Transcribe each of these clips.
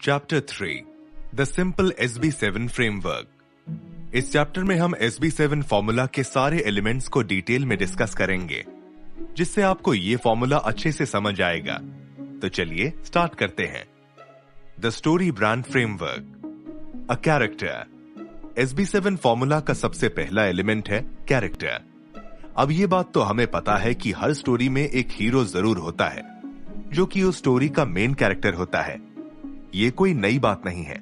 Chapter 3 the simple SB7 framework. इस chapter में हम SB7 फॉर्मूला के सारे एलिमेंट्स को डिटेल में डिस्कस करेंगे, जिससे आपको ये फॉर्मूला अच्छे से समझ आएगा। तो चलिए स्टार्ट करते हैं। The story brand framework. A character. SB7 formula का सबसे पहला एलिमेंट है कैरेक्टर। अब ये बात तो हमें पता है कि हर स्टोरी में एक हीरो जरूर होता है, जो कि उस स्टोरी का मेन कैरेक्टर होता है। ये कोई नई बात नहीं है,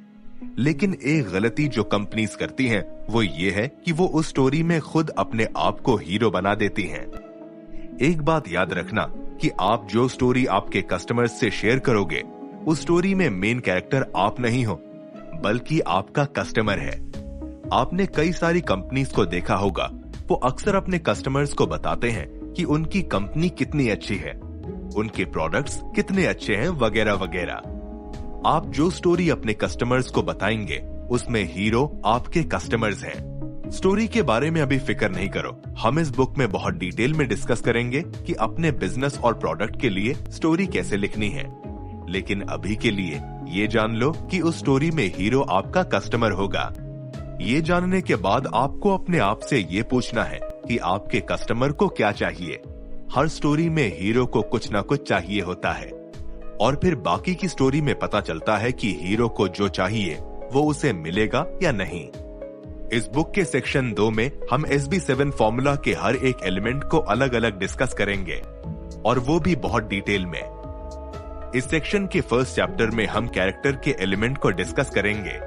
लेकिन एक गलती जो कंपनीज करती हैं वो ये है कि वो उस स्टोरी में खुद अपने आप को हीरो बना देती हैं। एक बात याद रखना कि आप जो स्टोरी आपके कस्टमर्स से शेयर करोगे, उस स्टोरी में मेन कैरेक्टर आप नहीं हो, बल्कि आपका कस्टमर है। आपने कई सारी कंपनीज को देखा होगा, वो अक्सर अपने कस्टमर्स को बताते हैं कि उनकी कंपनी कितनी अच्छी है, उनके प्रोडक्ट्स कितने अच्छे हैं, वगैरह वगैरह। आप जो स्टोरी अपने कस्टमर्स को बताएंगे, उसमें हीरो आपके कस्टमर्स हैं। स्टोरी के बारे में अभी फिक्र नहीं करो, हम इस बुक में बहुत डिटेल में डिस्कस करेंगे कि अपने बिजनेस और प्रोडक्ट के लिए स्टोरी कैसे लिखनी है। लेकिन अभी के लिए ये जान लो कि उस स्टोरी में हीरो आपका कस्टमर होगा। ये जानने के बाद आपको अपने आप से ये पूछना है कि आपके कस्टमर को क्या चाहिए। हर स्टोरी में हीरो को कुछ ना कुछ चाहिए होता है, और फिर बाकी की स्टोरी में पता चलता है कि हीरो को जो चाहिए वो उसे मिलेगा या नहीं। इस बुक के सेक्शन 2 में हम SB7 फॉर्मूला के हर एक एलिमेंट को अलग अलग डिस्कस करेंगे, और वो भी बहुत डिटेल में। इस सेक्शन के फर्स्ट चैप्टर में हम कैरेक्टर के एलिमेंट को डिस्कस करेंगे।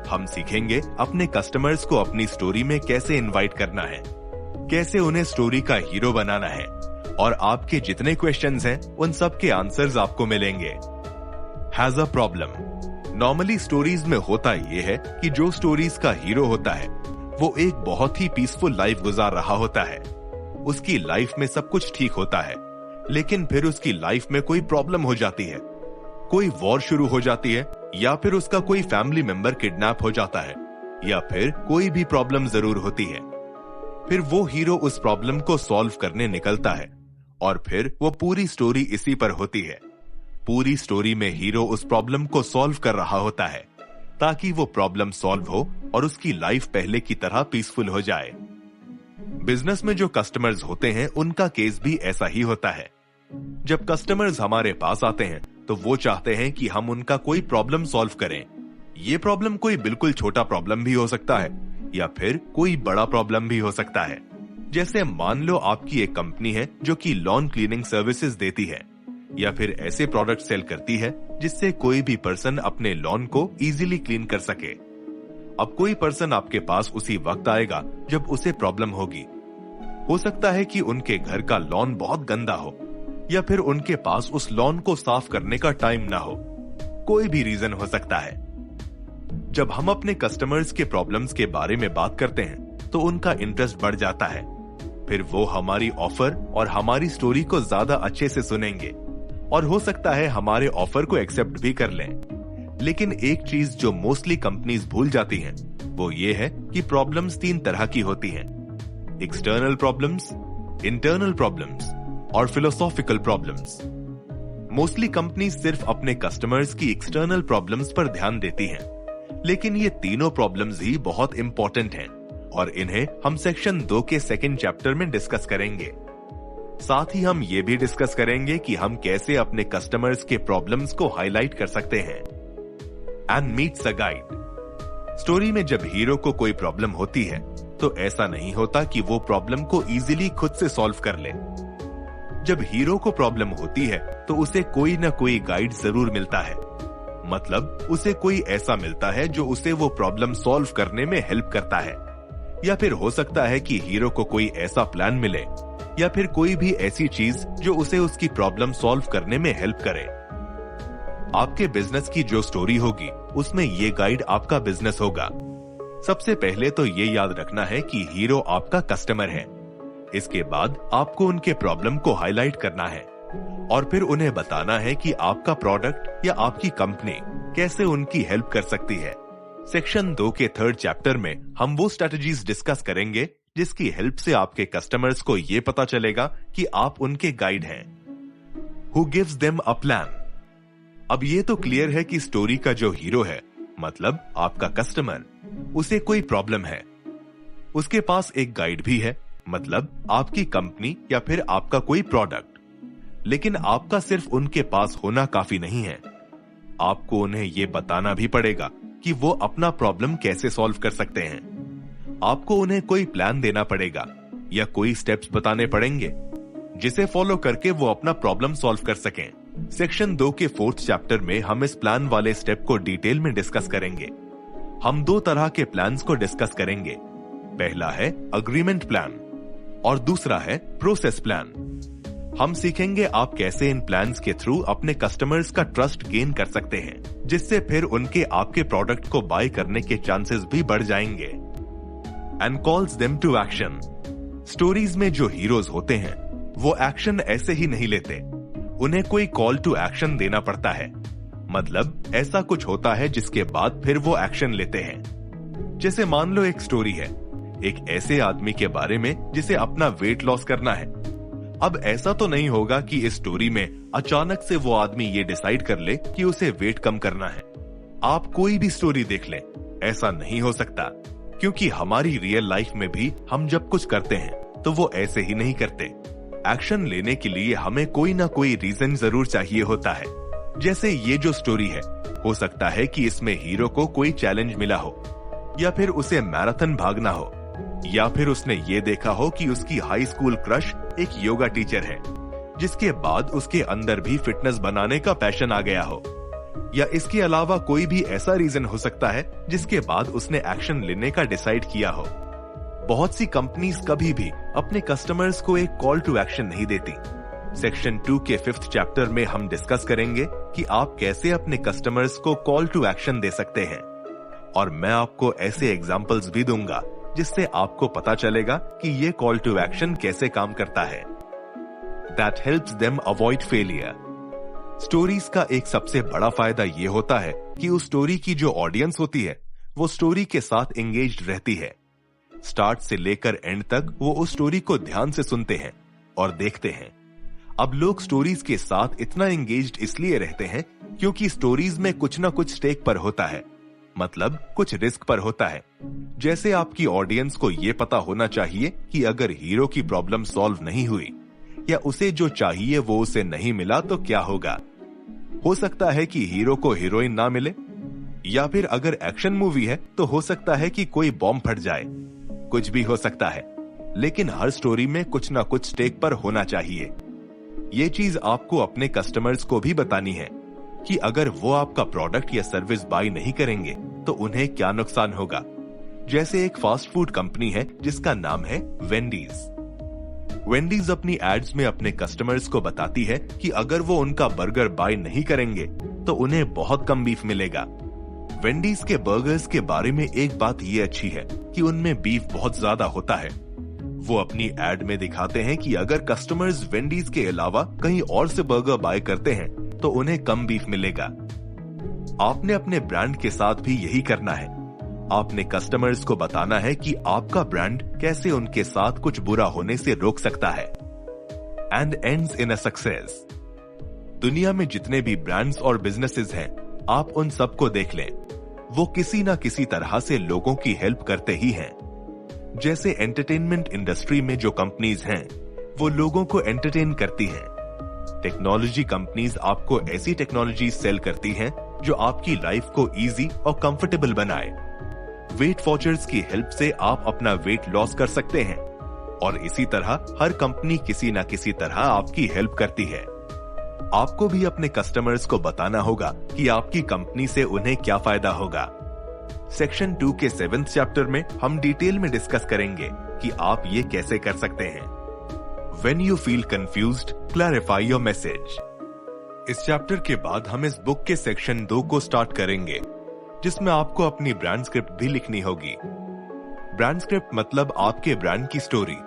हम सीखेंगे अपने कस्टमर्स को अपनी स्टोरी में कैसे इनवाइट करना है, कैसे उन्हें स्टोरी का हीरो बनाना है, और आपके जितने क्वेश्चंस हैं उन सब के आंसर्स आपको मिलेंगे। Has a problem. Normally stories में होता ये है कि जो स्टोरीज का हीरो होता है वो एक बहुत ही पीसफुल लाइफ गुजार रहा होता है। उसकी लाइफ में सब कुछ ठीक होता है, लेकिन फिर उसकी लाइफ में कोई प्रॉब्लम हो जाती है, कोई वॉर शुरू हो जाती है, या फिर उसका कोई फैमिली मेंबर किडनैप हो जाता है, या फिर कोई भी प्रॉब्लम जरूर होती है। फिर वो हीरो उस प्रॉब्लम को सॉल्व करने निकलता है, और फिर वो पूरी स्टोरी इसी पर होती है। पूरी स्टोरी में हीरो उस प्रॉब्लम को सॉल्व कर रहा होता है, ताकि वो प्रॉब्लम सॉल्व हो और उसकी लाइफ पहले की तरह पीसफुल हो जाए। बिजनेस में जो कस्टमर्स होते हैं उनका केस भी ऐसा ही होता है। जब कस्टमर्स हमारे पास आते हैं तो वो चाहते हैं कि हम उनका कोई प्रॉब्लम सॉल्व करें। ये प्रॉब्लम कोई बिल्कुल छोटा प्रॉब्लम भी हो सकता है, या फिर कोई बड़ा प्रॉब्लम भी हो सकता है। जैसे मान लो आपकी एक कंपनी है जो कि लॉन क्लीनिंग सर्विसेज देती है, या फिर ऐसे प्रोडक्ट सेल करती है जिससे कोई भी पर्सन अपने लॉन को इजीली क्लीन कर सके। अब कोई पर्सन आपके पास उसी वक्त आएगा जब उसे प्रॉब्लम होगी। हो सकता है कि उनके घर का लॉन बहुत गंदा हो, या फिर उनके पास उस लॉन को साफ करने का टाइम ना हो। कोई भी रीजन हो सकता है। जब हम अपने कस्टमर्स के प्रॉब्लम्स के बारे में बात करते हैं तो उनका इंटरेस्ट बढ़ जाता है। फिर वो हमारी ऑफर और हमारी स्टोरी को ज्यादा अच्छे से सुनेंगे, और हो सकता है हमारे ऑफर को एक्सेप्ट भी कर लें। लेकिन एक चीज जो मोस्टली कंपनीज भूल जाती हैं, वो ये है कि प्रॉब्लम्स 3 तरह की होती हैं: एक्सटर्नल प्रॉब्लम्स, इंटरनल प्रॉब्लम्स और फिलोसॉफिकल प्रॉब्लम्स। मोस्टली कंपनीज सिर्फ अपने कस्टमर्स की एक्सटर्नल प्रॉब्लम्स पर ध्यान देती हैं, लेकिन ये तीनों प्रॉब्लम्स ही बहुत इंपॉर्टेंट हैं, और इन्हें हम सेक्शन 2 के सेकंड चैप्टर में डिस्कस करेंगे। साथ ही हम ये भी डिस्कस करेंगे कि हम कैसे अपने कस्टमर्स के प्रॉब्लम्स को हाईलाइट कर सकते हैं। And meets a guide. Story में जब हीरो को कोई प्रॉब्लम होती है तो ऐसा नहीं होता कि वो प्रॉब्लम को इजीली खुद से सॉल्व कर ले। जब हीरो को प्रॉब्लम होती है तो उसे कोई ना कोई गाइड जरूर मिलता है। मतलब उसे कोई ऐसा मिलता है जो उसे वो प्रॉब्लम सॉल्व करने में हेल्प करता है, या फिर हो सकता है कि हीरो को कोई ऐसा प्लान मिले, या फिर कोई भी ऐसी चीज जो उसे उसकी प्रॉब्लम सॉल्व करने में हेल्प करे। आपके बिजनेस की जो स्टोरी होगी उसमें ये गाइड आपका बिजनेस होगा। सबसे पहले तो ये याद रखना है कि हीरो आपका कस्टमर है। इसके बाद आपको उनके प्रॉब्लम को हाईलाइट करना है, और फिर उन्हें बताना है कि आपका प्रोडक्ट या आपकी कंपनी कैसे उनकी हेल्प कर सकती है। सेक्शन 2 के थर्ड चैप्टर में हम वो स्ट्रेटजीज डिस्कस करेंगे जिसकी हेल्प से आपके कस्टमर्स को ये पता चलेगा कि आप उनके गाइड हैं। Who gives them a plan. अब ये तो क्लियर है कि स्टोरी का जो हीरो है, मतलब आपका कस्टमर, उसे कोई प्रॉब्लम है। उसके पास एक गाइड भी है, मतलब आपकी कंपनी या फिर आपका कोई प्रोडक्ट। लेकिन आपका सिर्फ उनके पास होना काफी नहीं है। आपको उन्हें यह बताना भी पड़ेगा कि वो अपना प्रॉब्लम कैसे सॉल्व कर सकते हैं। आपको उन्हें कोई प्लान देना पड़ेगा या कोई स्टेप्स बताने पड़ेंगे जिसे फॉलो करके वो अपना प्रॉब्लम सॉल्व कर सकें। सेक्शन 2 के 4th चैप्टर में हम इस प्लान वाले स्टेप को डिटेल में डिस्कस करेंगे। हम 2 तरह के प्लान्स को डिस्कस करेंगे। पहला है अग्रीमेंट प्लान और दूसरा है प्रोसेस प्लान। हम सीखेंगे आप कैसे इन प्लान्स के थ्रू अपने कस्टमर्स का ट्रस्ट गेन कर सकते हैं, जिससे फिर उनके आपके प्रोडक्ट को बाय करने के चांसेस भी बढ़ जाएंगे। And calls them to action. Stories में जो हीरोज होते हैं वो एक्शन ऐसे ही नहीं लेते, उन्हें कोई कॉल टू एक्शन देना पड़ता है। मतलब ऐसा कुछ होता है जिसके बाद फिर वो एक्शन लेते हैं। जैसे मान लो एक स्टोरी है एक ऐसे आदमी के बारे में जिसे अपना वेट लॉस करना है। अब ऐसा तो नहीं होगा कि इस स्टोरी में अचानक से वो आदमी ये डिसाइड कर ले कि उसे वेट कम करना है। आप कोई भी स्टोरी देख लें, ऐसा नहीं हो सकता, क्योंकि हमारी रियल लाइफ में भी हम जब कुछ करते हैं तो वो ऐसे ही नहीं करते। एक्शन लेने के लिए हमें कोई ना कोई रीजन जरूर चाहिए होता है। जैसे ये जो स्टोरी है, हो सकता है कि इसमें हीरो को कोई चैलेंज मिला हो, या फिर उसे मैराथन भागना हो, या फिर उसने ये देखा हो कि उसकी हाई स्कूल क्रश एक योगा टीचर है, जिसके बाद उसके अंदर भी फिटनेस बनाने का पैशन आ गया हो। या इसके अलावा कोई भी ऐसा रीजन हो सकता है जिसके बाद उसने एक्शन लेने का डिसाइड किया हो। बहुत सी कंपनीज कभी भी अपने कस्टमर्स को एक कॉल टू एक्शन नहीं देती। सेक्शन 2 के 5th चैप्टर में हम डिस्कस करेंगे कि आप कैसे अपने कस्टमर्स को कॉल टू एक्शन दे सकते हैं, और मैं आपको ऐसे एग्जांपल्स भी दूंगा जिससे आपको पता चलेगा कि ये कॉल टू एक्शन कैसे काम करता है। That helps them avoid failure. Stories का एक सबसे बड़ा फायदा ये होता है कि उस स्टोरी की जो ऑडियंस होती है वो स्टोरी के साथ एंगेज्ड रहती है। स्टार्ट से लेकर एंड तक वो उस स्टोरी को ध्यान से सुनते हैं और देखते हैं। अब लोग स्टोरीज के साथ इतना एंगेज्ड इसलिए रहते हैं क्योंकि स्टोरीज में कुछ ना कुछ स्टेक पर होता है, मतलब कुछ रिस्क पर होता है। जैसे आपकी ऑडियंस को ये पता होना चाहिए कि अगर हीरो की प्रॉब्लम सॉल्व नहीं हुई या उसे जो चाहिए वो उसे नहीं मिला तो क्या होगा। हो सकता है कि हीरो को हीरोइन ना मिले, या फिर अगर एक्शन मूवी है तो हो सकता है कि कोई बॉम्ब फट जाए। कुछ भी हो सकता है, लेकिन हर स्टोरी में कुछ ना कुछ स्टेक पर होना चाहिए। ये चीज आपको अपने कस्टमर्स को भी बतानी है कि अगर वो आपका प्रोडक्ट या सर्विस बाय नहीं करेंगे तो उन्हें क्या नुकसान होगा। जैसे एक फास्ट फूड कंपनी है जिसका नाम है वेंडीज। वेंडीज अपनी एड्स में अपने कस्टमर्स को बताती है कि अगर वो उनका बर्गर बाय नहीं करेंगे तो उन्हें बहुत कम बीफ मिलेगा। वेंडीज के बर्गर्स के बारे में एक बात ये अच्छी है कि उनमें बीफ बहुत ज्यादा होता है। वो अपनी एड में दिखाते हैं कि अगर कस्टमर्स वेंडीज के अलावा कहीं और से बर्गर बाय करते हैं तो उन्हें कम बीफ मिलेगा। आपने अपने ब्रांड के साथ भी यही करना है। आपने कस्टमर्स को बताना है कि आपका ब्रांड कैसे उनके साथ कुछ बुरा होने से रोक सकता है। And ends in a success. दुनिया में जितने भी ब्रांड्स और बिजनेसेस हैं, आप उन सबको देख लें, वो किसी ना किसी तरह से लोगों की हेल्प करते ही हैं। जैसे एंटरटेनमेंट इंडस्ट्री में जो कंपनीज हैं, वो लोगों को एंटरटेन करती हैं। टेक्नोलॉजी कंपनीज आपको ऐसी टेक्नोलॉजी सेल करती हैं जो आपकी लाइफ को इजी और कंफर्टेबल बनाए। वेट वॉचर्स की हेल्प से आप अपना वेट लॉस कर सकते हैं, और इसी तरह हर कंपनी किसी न किसी तरह आपकी हेल्प करती है। आपको भी अपने कस्टमर्स को बताना होगा कि आपकी कंपनी से उन्हें क्या फायदा होगा। सेक्शन 2 के 7th चैप्टर में हम डिटेल में डिस्कस करेंगे कि आप ये कैसे कर सकते हैं। When you feel confused, clarify your message. इस चैप्टर के बाद हम इस बुक के सेक्शन 2 को स्टार्ट करेंगे, जिसमें आपको अपनी ब्रांड स्क्रिप्ट भी लिखनी होगी। ब्रांड स्क्रिप्ट मतलब आपके ब्रांड की स्टोरी।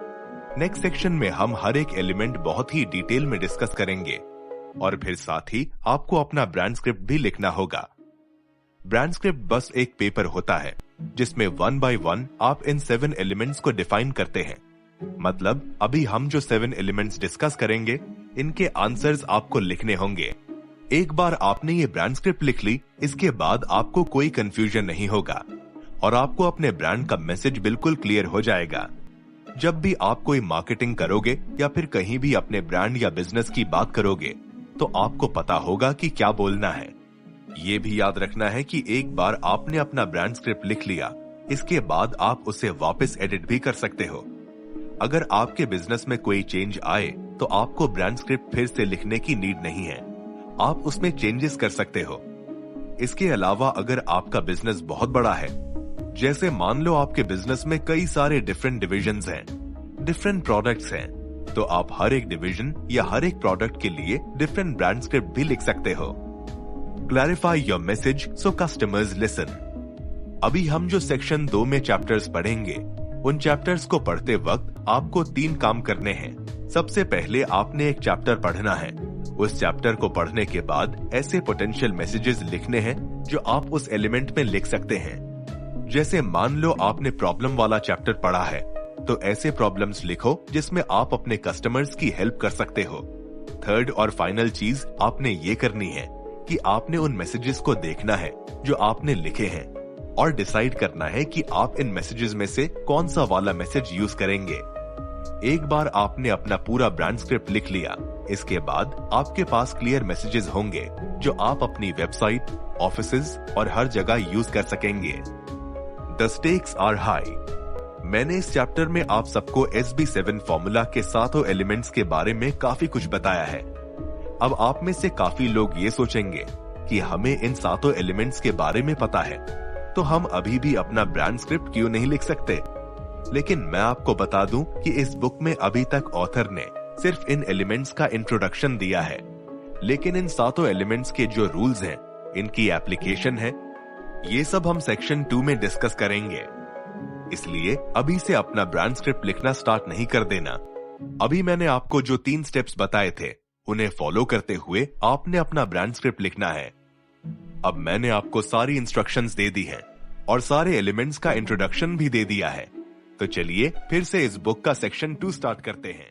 नेक्स्ट सेक्शन में हम हर एक एलिमेंट बहुत ही डिटेल में डिस्कस करेंगे, और फिर साथ ही आपको अपना ब्रांड स्क्रिप्ट भी लिखना होगा। ब्रांड स्क्रिप्ट बस एक पेपर होता है जिसमें 1 by 1 आप इन 7 एलिमेंट्स को डिफाइन करते हैं। मतलब अभी हम जो 7 एलिमेंट्स डिस्कस करेंगे, इनके आंसर्स आपको लिखने होंगे। एक बार आपने ये ब्रांड स्क्रिप्ट लिख ली, इसके बाद आपको कोई कंफ्यूजन नहीं होगा और आपको अपने ब्रांड का मैसेज बिल्कुल क्लियर हो जाएगा। जब भी आप कोई मार्केटिंग करोगे या फिर कहीं भी अपने ब्रांड या बिजनेस की बात करोगे तो आपको पता होगा कि क्या बोलना है। ये भी याद रखना है कि एक बार आपने अपना ब्रांड स्क्रिप्ट लिख लिया, इसके बाद आप उसे वापस एडिट भी कर सकते हो। अगर आपके बिजनेस में कोई चेंज आए तो आपको ब्रांड स्क्रिप्ट फिर से लिखने की नीड नहीं है, आप उसमें चेंजेस कर सकते हो। इसके अलावा अगर आपका बिजनेस बहुत बड़ा है, जैसे मान लो आपके बिजनेस में कई सारे डिफरेंट डिविजन्स हैं, डिफरेंट प्रोडक्ट्स हैं, तो आप हर एक डिवीजन या हर एक प्रोडक्ट के लिए डिफरेंट ब्रांड स्क्रिप्ट भी लिख सकते हो। Clarify your message so customers listen. अभी हम जो सेक्शन 2 में चैप्टर्स पढ़ेंगे, उन चैप्टर्स को पढ़ते वक्त आपको 3 काम करने हैं। सबसे पहले आपने एक चैप्टर पढ़ना है। उस चैप्टर को पढ़ने के बाद ऐसे पोटेंशियल मैसेजेस लिखने हैं जो आप उस एलिमेंट में लिख सकते हैं। जैसे मान लो आपने प्रॉब्लम वाला चैप्टर पढ़ा है, तो ऐसे प्रॉब्लम्स लिखो जिसमें आप अपने कस्टमर्स की हेल्प कर सकते हो। थर्ड और फाइनल चीज आपने ये करनी है कि आपने उन मैसेजेस को देखना है जो आपने लिखे हैं और डिसाइड करना है कि आप इन मैसेजेस में से कौन सा वाला मैसेज यूज करेंगे। एक बार आपने अपना पूरा ब्रांड स्क्रिप्ट लिख लिया, इसके बाद आपके पास क्लियर मैसेजेस होंगे जो आप अपनी वेबसाइट, ऑफिसेज और हर जगह यूज कर सकेंगे। The stakes are high. मैंने इस चैप्टर में आप सबको SB7 फॉर्मूला के 7 एलिमेंट्स के बारे में काफी कुछ बताया है। अब आप में से काफी लोग ये सोचेंगे कि हमें इन 7 एलिमेंट्स के बारे में पता है, तो हम अभी भी अपना ब्रांड स्क्रिप्ट क्यों नहीं लिख सकते? लेकिन मैं आपको बता दूं कि इस बुक में अभी तक ऑथर ने सिर्फ इन एलिमेंट्स का इंट्रोडक्शन दिया है, लेकिन इन 7 एलिमेंट्स के जो रूल्स हैं, इनकी एप्लीकेशन है, ये सब हम सेक्शन 2 में डिस्कस करेंगे। इसलिए अभी से अपना ब्रांड स्क्रिप्ट लिखना स्टार्ट नहीं कर देना। अभी मैंने आपको जो 3 स्टेप्स बताए थे, उन्हें फॉलो करते हुए आपने अपना ब्रांड स्क्रिप्ट लिखना है। अब मैंने आपको सारी इंस्ट्रक्शंस दे दी हैं और सारे एलिमेंट्स का इंट्रोडक्शन भी दे दिया है। तो चलिए फिर से इस बुक का सेक्शन 2 स्टार्ट करते हैं।